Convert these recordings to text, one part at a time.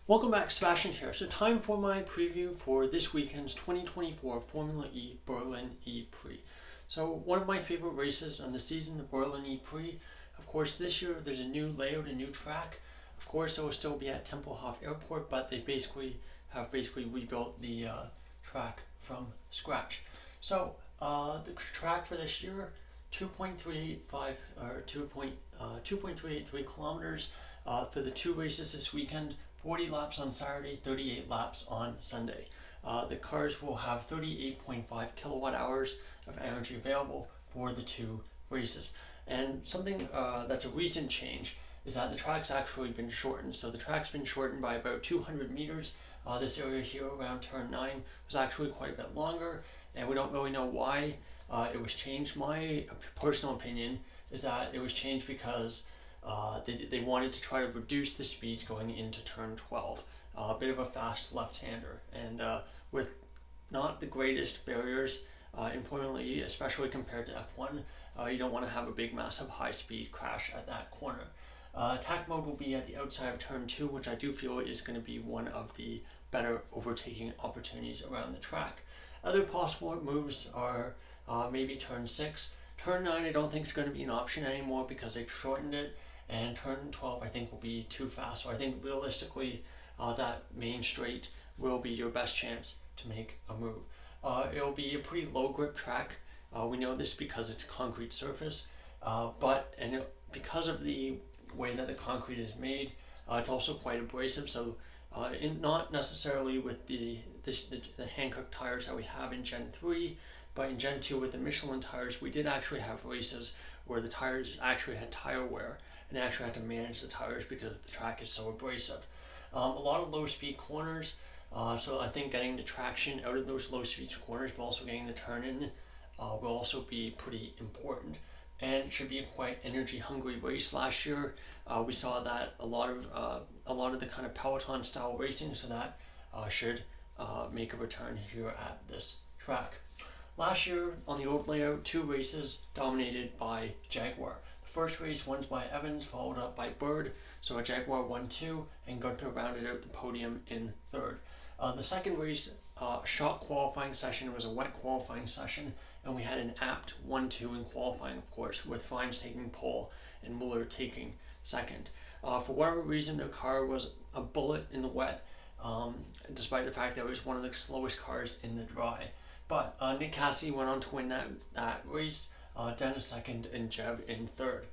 Welcome back, Sebastian here. So time for my preview for this weekend's 2024 Formula E Berlin ePrix. So one of my favorite races on the season, the Berlin ePrix. Of course, this year there's a new layout, a new track. Of course, it will still be at Tempelhof Airport, but they have rebuilt the track from scratch. So the track for this year, 2.383 kilometers for the two races this weekend. 40 laps on Saturday, 38 laps on Sunday. The cars will have 38.5 kilowatt hours of energy available for the two races. And something that's a recent change is that the track's actually been shortened. So the track's been shortened by about 200 meters. This area here around turn 9 was actually quite a bit longer, and we don't really know why it was changed. My personal opinion is that it was changed because they wanted to try to reduce the speed going into turn 12. A bit of a fast left-hander, and with not the greatest barriers in Formula E, especially compared to F1, you don't want to have a big, massive, high-speed crash at that corner. Attack mode will be at the outside of turn 2, which I do feel is going to be one of the better overtaking opportunities around the track. Other possible moves are maybe turn 6. Turn 9 I don't think is going to be an option anymore because they've shortened it, and turn 12 I think will be too fast. So I think realistically that main straight will be your best chance to make a move. It'll be a pretty low grip track. We know this because it's a concrete surface, because of the way that the concrete is made, it's also quite abrasive. So not necessarily with the Hankook tires that we have in Gen 3, but in Gen 2 with the Michelin tires, we did actually have races where the tires actually had tire wear, and they actually had to manage the tires because the track is so abrasive. A lot of low speed corners, so I think getting the traction out of those low speed corners, but also getting the turn in will also be pretty important. And it should be a quite energy hungry race. Last year we saw that a lot of the kind of peloton style racing, so that should make a return here at this track. Last year on the old layout, two races dominated by Jaguar. The first race won by Evans, followed up by Bird, so a Jaguar won 2, and Gunther rounded out the podium in third. The second race, a short qualifying session, was a wet qualifying session, and we had an apt 1-2 in qualifying, of course, with Fines taking pole and Muller taking second. For whatever reason, the car was a bullet in the wet, despite the fact that it was one of the slowest cars in the dry. But Nick Cassidy went on to win that race, Dennis second, and Jeb in third.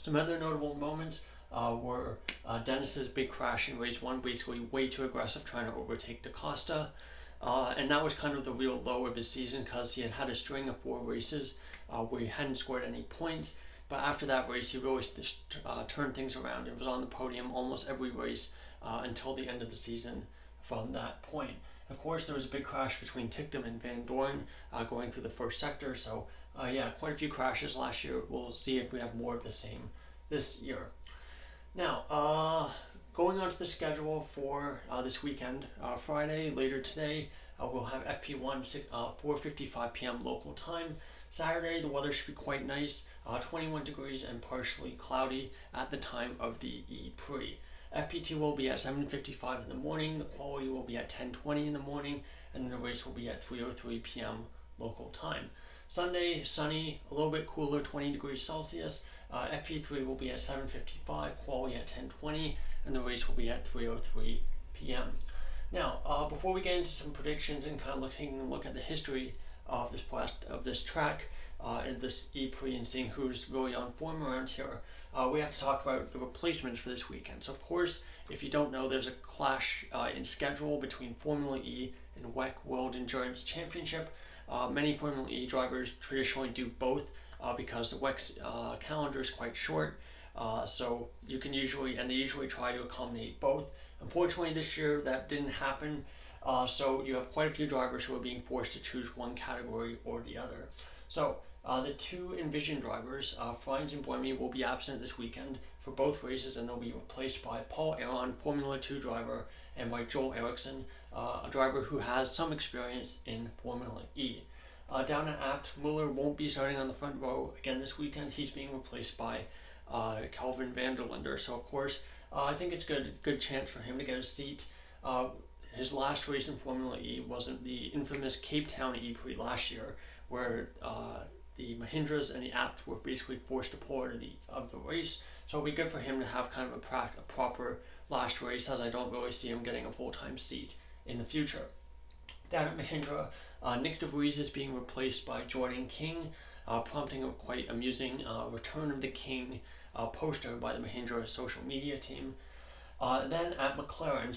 Some other notable moments were Dennis's big crash in race 1, basically way too aggressive, trying to overtake DaCosta. And that was kind of the real low of his season because he had a string of 4 races where he hadn't scored any points. But after that race, he really turned things around. It was on the podium almost every race until the end of the season from that point. Of course, there was a big crash between Ticktum and Van Dorn going through the first sector. So yeah, quite a few crashes last year. We'll see if we have more of the same this year. Now, going on to the schedule for this weekend, Friday, later today, we'll have FP1 4:55 p.m. local time. Saturday, the weather should be quite nice, 21 degrees and partially cloudy at the time of the ePrix. FP2 will be at 7:55 in the morning, the quality will be at 10:20 in the morning, and then the race will be at 3:03 p.m. local time. Sunday, sunny, a little bit cooler, 20 degrees Celsius. FP3 will be at 7:55, quality at 10:20, and the race will be at 3:03 p.m. Now, before we get into some predictions and kind of taking a look at the history of this track and this ePrix and seeing who's really on form around here, we have to talk about the replacements for this weekend. So, of course, if you don't know, there's a clash in schedule between Formula E and WEC World Endurance Championship. Many Formula E drivers traditionally do both because the WEC's calendar is quite short. So they usually try to accommodate both. Unfortunately, this year that didn't happen. So you have quite a few drivers who are being forced to choose one category or the other. So the two Envision drivers, Fines and Buemi, will be absent this weekend for both races, and they'll be replaced by Paul Aron, Formula 2 driver, and by Joel Eriksson, a driver who has some experience in Formula E. Down at Apt, Muller won't be starting on the front row again this weekend. He's being replaced by Kelvin Vanderlander. So of course, I think it's good chance for him to get a seat. His last race in Formula E wasn't the infamous Cape Town ePrix last year, where the Mahindras and the Abt were basically forced to pull out of the race. So it'll be good for him to have kind of a proper last race, as I don't really see him getting a full-time seat in the future. Down at Mahindra, Nick DeVries is being replaced by Jordan King, prompting a quite amusing Return of the King poster by the Mahindra social media team. Then at McLaren,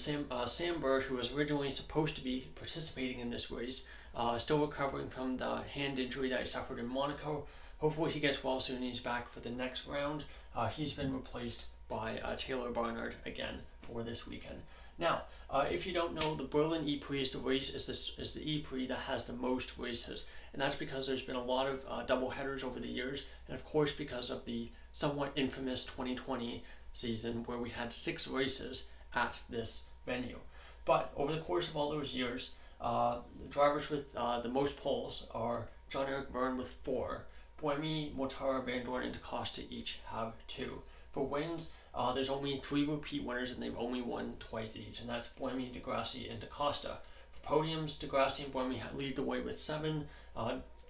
Sam Bird, who was originally supposed to be participating in this race, still recovering from the hand injury that he suffered in Monaco. Hopefully he gets well soon and he's back for the next round. He's been replaced by Taylor Barnard again for this weekend. Now, if you don't know, the Berlin ePrix is the ePrix that has the most races, and that's because there's been a lot of double headers over the years, and of course because of the somewhat infamous 2020 season where we had 6 races at this venue. But over the course of all those years, the drivers with the most poles are John-Eric Vergne with 4, Buemi, Mortara, Van Dorn, and DaCosta each have 2. For wins, there's only 3 repeat winners, and they've only won twice each, and that's Buemi, DeGrassi, and DaCosta. For podiums, DeGrassi and Buemi lead the way with 7,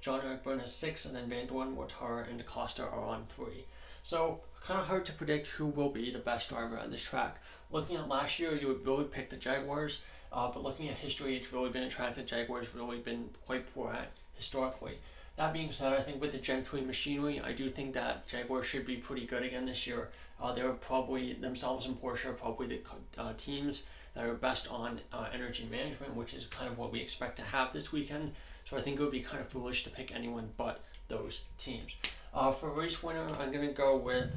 John-Eric Vergne has 6, and then Van Dorn, Mortara, and DaCosta are on 3. So, kind of hard to predict who will be the best driver on this track. Looking at last year, you would really pick the Jaguars, but looking at history, it's really been a track that Jaguars really been quite poor at historically. That being said, I think with the Gen 3 machinery, I do think that Jaguars should be pretty good again this year. They're probably, themselves and Porsche are probably the teams that are best on energy management, which is kind of what we expect to have this weekend. So I think it would be kind of foolish to pick anyone but those teams. For race winner, I'm going to go with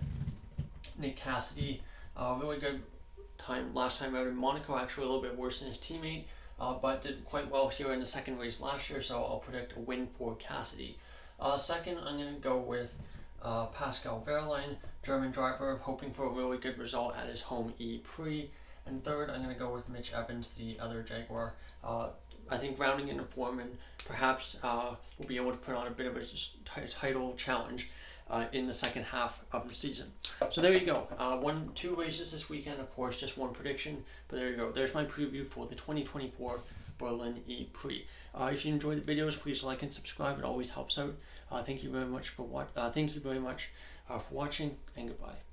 Nick Cassidy. Really good time last time out in Monaco, actually a little bit worse than his teammate, but did quite well here in the second race last year, so I'll predict a win for Cassidy. Second, I'm going to go with Pascal Wehrlein, German driver, hoping for a really good result at his home ePrix. And third, I'm going to go with Mitch Evans, the other Jaguar. I think rounding into form, and perhaps we'll be able to put on a bit of a title challenge in the second half of the season. So there you go. 2 races this weekend, of course, just one prediction, but there you go. There's my preview for the 2024 Berlin ePrix. If you enjoyed the videos, please like and subscribe. It always helps out. Thank you very much for watching, and goodbye.